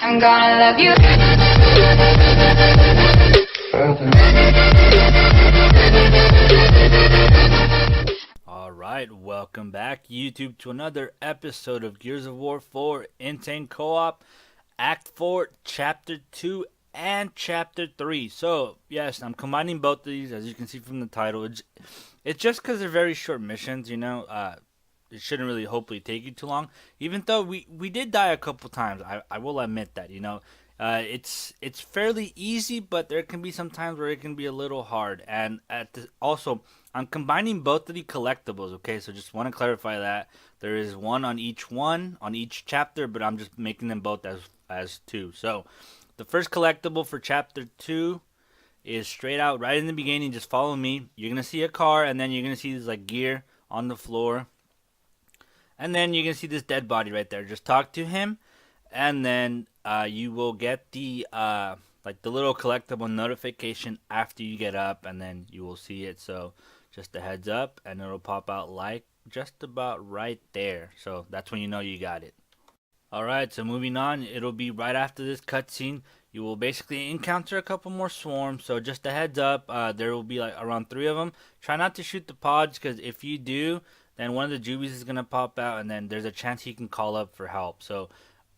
I'm gonna love you. Alright, welcome back YouTube to another episode of Gears of War 4 Insane Co-op Act 4 Chapter 2 and Chapter 3. So, yes, I'm combining both of these as you can see from the title. It's just because they're very short missions, you know. It shouldn't really hopefully take you too long. Even though we did die a couple times, I will admit that, you know. It's fairly easy, but there can be some times where it can be a little hard. And also, I'm combining both of the collectibles, okay? So just want to clarify that. There is one on each chapter, but I'm just making them both as two. So the first collectible for chapter 2 is straight out right in the beginning. Just follow me. You're going to see a car, and then you're going to see this like gear on the floor. And then you're going to see this dead body right there. Just talk to him, and then you will get the like the little collectible notification after you get up, and then you will see it. So just a heads up, and it'll pop out like just about right there. So that's when you know you got it. Alright, so moving on, it'll be right after this cutscene. You will basically encounter a couple more swarms. So just a heads up, there will be like around 3 of them. Try not to shoot the pods, because if you do, then one of the juvies is going to pop out, and then there's a chance he can call up for help. So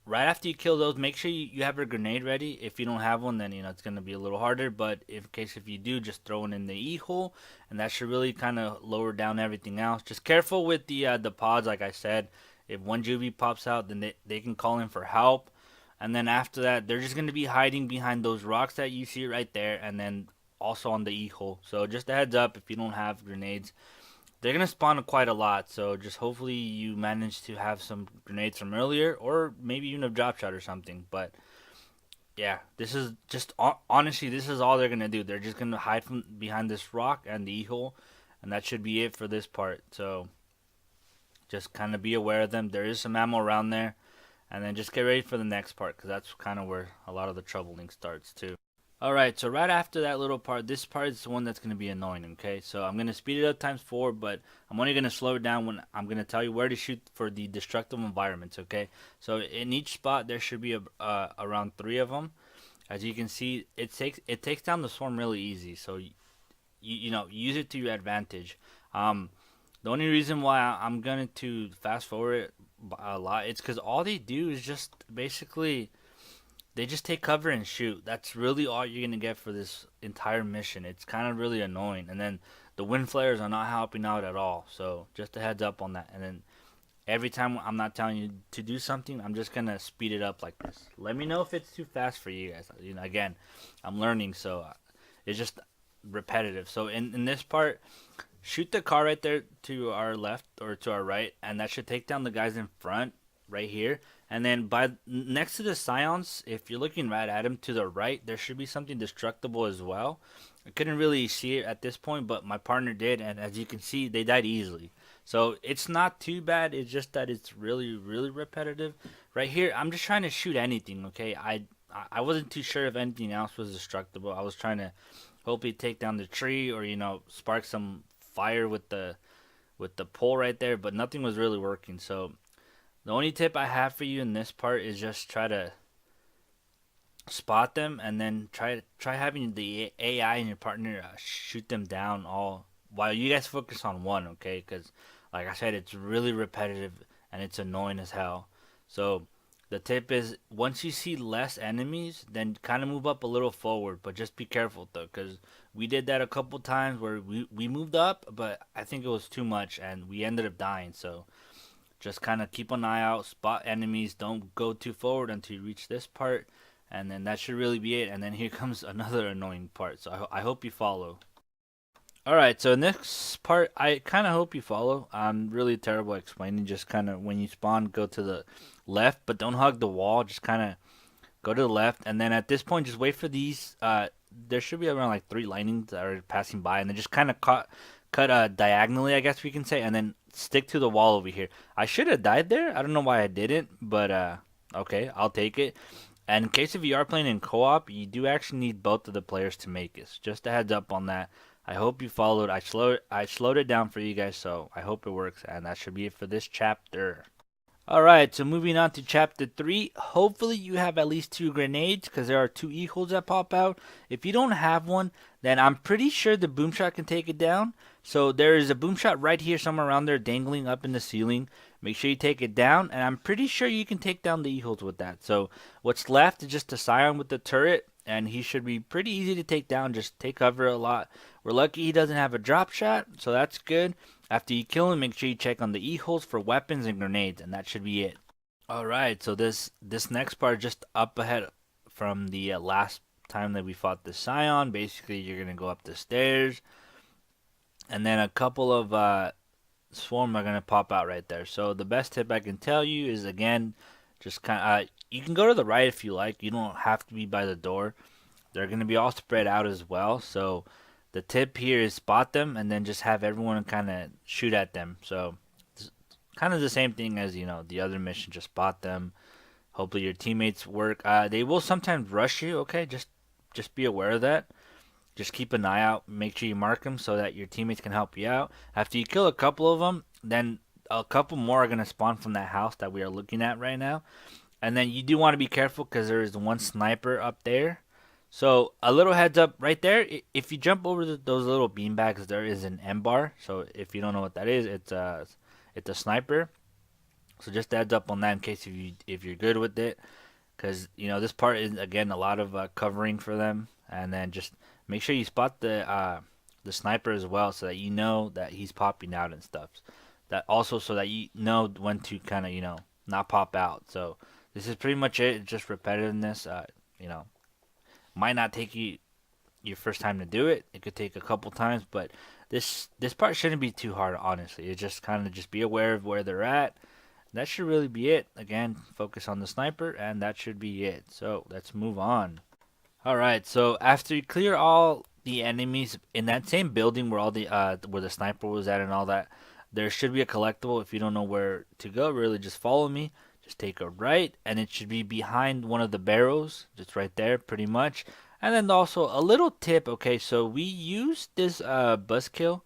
right after you kill those, make sure you have a grenade ready. If you don't have one, then you know it's going to be a little harder, but in case if you do, just throw it in the E-hole, and that should really kind of lower down everything else. Just careful with the pods, like I said. If one juvie pops out, then they can call in for help. And then after that, they're just going to be hiding behind those rocks that you see right there, and then also on the E-hole. So just a heads up, if you don't have grenades, they're going to spawn quite a lot, so just hopefully you manage to have some grenades from earlier, or maybe even a drop shot or something. But yeah, this is just, honestly, this is all they're going to do. They're just going to hide from behind this rock and the E-hole, and that should be it for this part. So just kind of be aware of them. There is some ammo around there, and then just get ready for the next part, because that's kind of where a lot of the troubling starts too. Alright, so right after that little part, this part is the one that's going to be annoying, okay? So I'm going to speed it up times 4, but I'm only going to slow it down when I'm going to tell you where to shoot for the destructive environments, okay? So in each spot, there should be around 3 of them. As you can see, it takes down the swarm really easy, so you know, use it to your advantage. The only reason why I'm going to fast forward it a lot, it's because all they do is just basically, they just take cover and shoot. That's really all you're going to get for this entire mission. It's kind of really annoying. And then the wind flares are not helping out at all. So just a heads up on that. And then every time I'm not telling you to do something, I'm just going to speed it up like this. Let me know if it's too fast for you guys. You know, again, I'm learning, so it's just repetitive. So in this part, shoot the car right there to our left or to our right, and that should take down the guys in front right here. And then by next to the scions, if you're looking right at him to the right, there should be something destructible as well. I couldn't really see it at this point, but my partner did, and as you can see, they died easily. So it's not too bad. It's just that it's really, really repetitive. Right here, I'm just trying to shoot anything, okay? I wasn't too sure if anything else was destructible. I was trying to hopefully take down the tree, or you know, spark some fire with the pole right there, but nothing was really working. So the only tip I have for you in this part is just try to spot them, and then try having the AI and your partner shoot them down all while you guys focus on one, okay? Because like I said, it's really repetitive and it's annoying as hell. So the tip is, once you see less enemies, then kind of move up a little forward, but just be careful though, because we did that a couple times where we moved up, but I think it was too much and we ended up dying. So just kind of keep an eye out, spot enemies, don't go too forward until you reach this part, and then that should really be it. And then here comes another annoying part, so I hope you follow. Alright, so next part, I kind of hope you follow. I'm really terrible at explaining. Just kind of, when you spawn, go to the left, but don't hug the wall, just kind of go to the left, and then at this point, just wait for these, there should be around like 3 lightnings that are passing by, and then just kind of cut diagonally, I guess we can say, and then stick to the wall over here. I should have died there. I don't know why I didn't, but okay, I'll take it. And in case if you are playing in co-op, you do actually need both of the players to make it. So just a heads up on that. I hope you followed. I slowed it down for you guys, so I hope it works. And that should be it for this chapter. Alright, so moving on to chapter 3. Hopefully you have at least 2 grenades because there are 2 eagles that pop out. If you don't have one, then I'm pretty sure the boom shot can take it down. So there is a boom shot right here somewhere around there dangling up in the ceiling. Make sure you take it down, and I'm pretty sure you can take down the eagles with that. So what's left is just a scion with the turret, and he should be pretty easy to take down. Just take cover a lot. We're lucky he doesn't have a drop shot, so that's good. After you kill him, make sure you check on the e-holes for weapons and grenades, and that should be it. Alright, so this next part just up ahead from the last time that we fought the Scion. Basically, you're going to go up the stairs, and then a couple of swarm are going to pop out right there. So the best tip I can tell you is, again, just kind of, you can go to the right if you like. You don't have to be by the door. They're going to be all spread out as well, so the tip here is spot them and then just have everyone kind of shoot at them. So it's kind of the same thing as, the other mission. Just spot them. Hopefully your teammates work. They will sometimes rush you, okay? Just be aware of that. Just keep an eye out. Make sure you mark them so that your teammates can help you out. After you kill a couple of them, then a couple more are going to spawn from that house that we are looking at right now. And then you do want to be careful because there is one sniper up there. So a little heads up right there. If you jump over those little beanbags, there is an M bar. So if you don't know what that is, it's a sniper. So just heads up on that in case if you're good with it, because this part is again a lot of covering for them, and then just make sure you spot the sniper as well, so that you know that he's popping out and stuff. That also so that you know when to kind of not pop out. So this is pretty much it. It's just repetitiveness. Might not take you your first time to do it. It could take a couple times, but this part shouldn't be too hard, honestly. It just kind of just be aware of where they're at. That should really be it. Again, focus on the sniper, and that should be it. So let's move on. Alright, so after you clear all the enemies in that same building where all the where the sniper was at and all that, there should be a collectible. If you don't know where to go, really just follow me. Just take a right, and it should be behind one of the barrels, just right there, pretty much. And then also a little tip, okay, so we used this buzzkill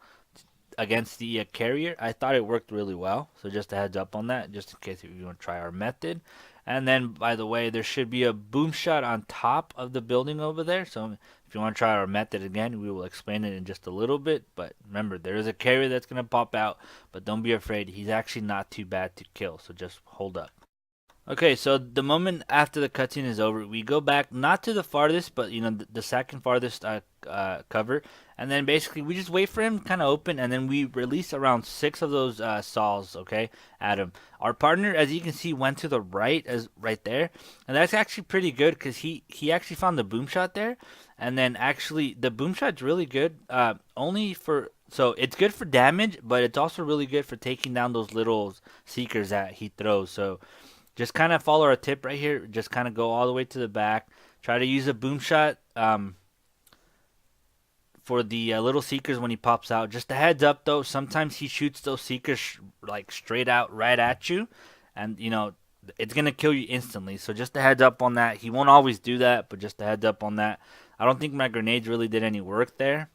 against the carrier. I thought it worked really well, so just a heads up on that, just in case if you want to try our method. And then, by the way, there should be a boom shot on top of the building over there, so if you want to try our method again, we will explain it in just a little bit. But remember, there is a carrier that's going to pop out, but don't be afraid. He's actually not too bad to kill, so just hold up. Okay, so the moment after the cutscene is over, we go back not to the farthest, but the second farthest cover, and then basically we just wait for him to kind of open, and then we release around 6 of those saws, okay, at him. Our partner, as you can see, went to the right, as right there, and that's actually pretty good because he actually found the boom shot there, and then actually the boom shot's really good, so it's good for damage, but it's also really good for taking down those little seekers that he throws. So just kind of follow our tip right here. Just kind of go all the way to the back. Try to use a boom shot for the little seekers when he pops out. Just a heads up though, sometimes he shoots those seekers like straight out right at you, and it's gonna kill you instantly. So just a heads up on that. He won't always do that, but just a heads up on that. I don't think my grenades really did any work there.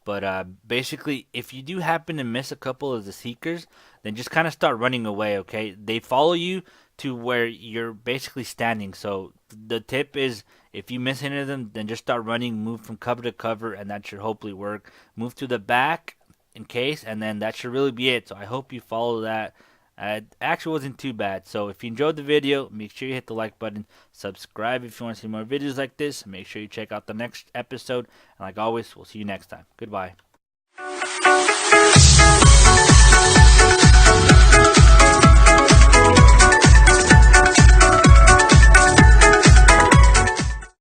But basically, if you do happen to miss a couple of the seekers, then just kind of start running away, okay? They follow you to where you're basically standing. So the tip is, if you miss any of them, then just start running, move from cover to cover, and that should hopefully work. Move to the back in case, and then that should really be it. So I hope you follow that. It actually wasn't too bad. So if you enjoyed the video, make sure you hit the like button. Subscribe if you want to see more videos like this. Make sure you check out the next episode. And like always, we'll see you next time. Goodbye.